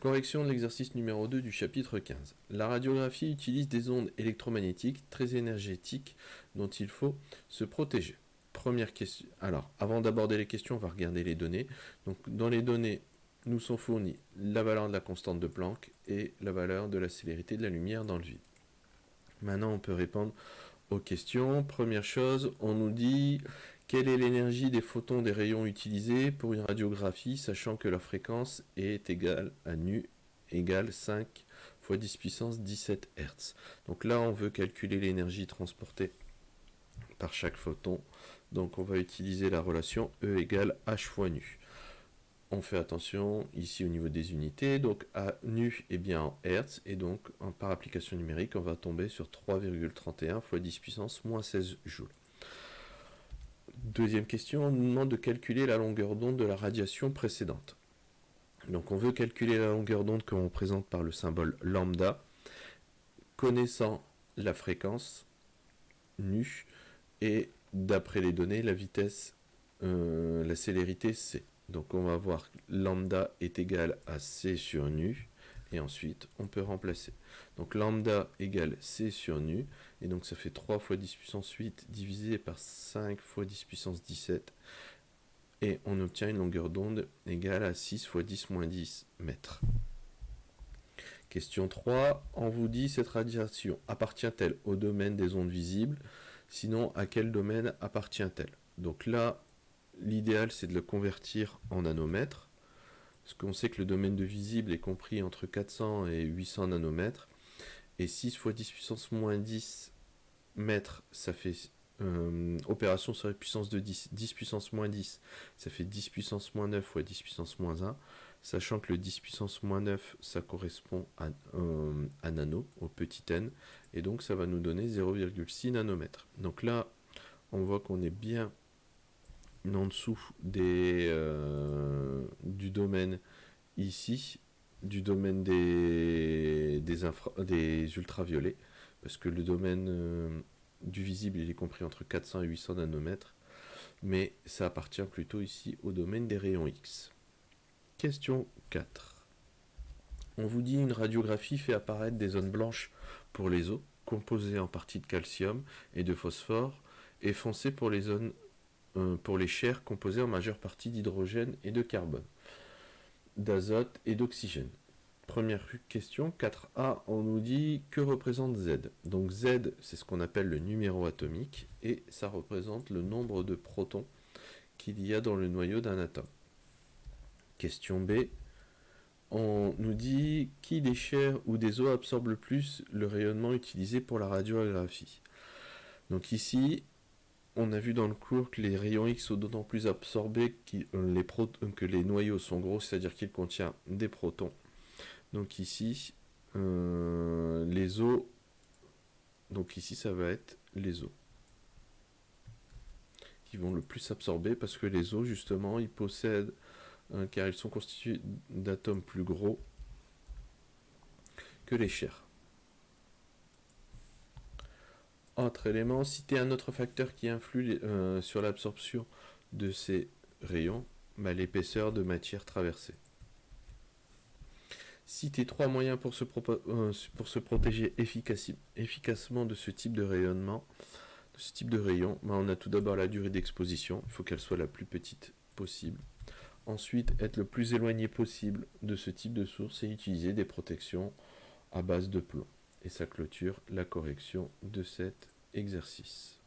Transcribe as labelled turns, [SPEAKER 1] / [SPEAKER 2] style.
[SPEAKER 1] Correction de l'exercice numéro 2 du chapitre 15. La radiographie utilise des ondes électromagnétiques très énergétiques dont il faut se protéger. Première question. Alors, avant d'aborder les questions, on va regarder les données. Donc, dans les données, nous sont fournis la valeur de la constante de Planck et la valeur de la célérité de la lumière dans le vide. Maintenant, on peut répondre aux questions. Première chose, on nous dit quelle est l'énergie des photons des rayons utilisés pour une radiographie, sachant que leur fréquence est égale à nu égale 5 fois 10 puissance 17 Hz. Donc là, on veut calculer l'énergie transportée par chaque photon. Donc on va utiliser la relation E égale H fois nu. On fait attention ici au niveau des unités, donc à nu est bien en Hertz, et donc par application numérique, on va tomber sur 3,31 fois 10 puissance moins 16 joules. Deuxième question, on nous demande de calculer la longueur d'onde de la radiation précédente. Donc on veut calculer la longueur d'onde que l'on présente par le symbole lambda, connaissant la fréquence nu, et d'après les données, la vitesse, la célérité c. Donc on va voir lambda est égal à c sur nu, et ensuite on peut remplacer. Donc lambda égale c sur nu, et donc ça fait 3 fois 10 puissance 8 divisé par 5 fois 10 puissance 17, et on obtient une longueur d'onde égale à 6 fois 10 moins 10 mètres. Question 3, on vous dit cette radiation appartient-elle au domaine des ondes visibles, sinon à quel domaine appartient-elle? Donc là, l'idéal c'est de le convertir en nanomètres, parce qu'on sait que le domaine de visible est compris entre 400 et 800 nanomètres, et 6 fois 10 puissance moins 10 mètres, ça fait opération sur la puissance de 10, 10 puissance moins 10, ça fait 10 puissance moins 9 fois 10 puissance moins 1, sachant que le 10 puissance moins 9, ça correspond à nano, au petit n, et donc ça va nous donner 0,6 nanomètres. Donc là, on voit qu'on est bien en dessous du domaine ici, du domaine des ultraviolets, parce que le domaine du visible il est compris entre 400 et 800 nanomètres, mais ça appartient plutôt ici au domaine des rayons X. Question 4. On vous dit une radiographie fait apparaître des zones blanches pour les os, composées en partie de calcium et de phosphore, et foncées pour les zones pour les chairs composées en majeure partie d'hydrogène et de carbone, d'azote et d'oxygène. Première question, 4A, on nous dit que représente Z. Donc Z, c'est ce qu'on appelle le numéro atomique, et ça représente le nombre de protons qu'il y a dans le noyau d'un atome. Question B, on nous dit qui des chairs ou des os absorbe le plus le rayonnement utilisé pour la radiographie. Donc ici, on a vu dans le cours que les rayons X sont d'autant plus absorbés que les noyaux sont gros, c'est-à-dire qu'ils contiennent des protons. Donc ici, les os, donc ici ça va être les os qui vont le plus absorber, parce que les os justement ils possèdent, car ils sont constitués d'atomes plus gros que les chairs. Autre élément, citer un autre facteur qui influe sur l'absorption de ces rayons, l'épaisseur de matière traversée. Citer 3 moyens pour se protéger efficacement de ce type de rayonnement, de ce type de rayon. On a tout d'abord la durée d'exposition, il faut qu'elle soit la plus petite possible. Ensuite, être le plus éloigné possible de ce type de source et utiliser des protections à base de plomb. Et ça clôture la correction de cet exercice.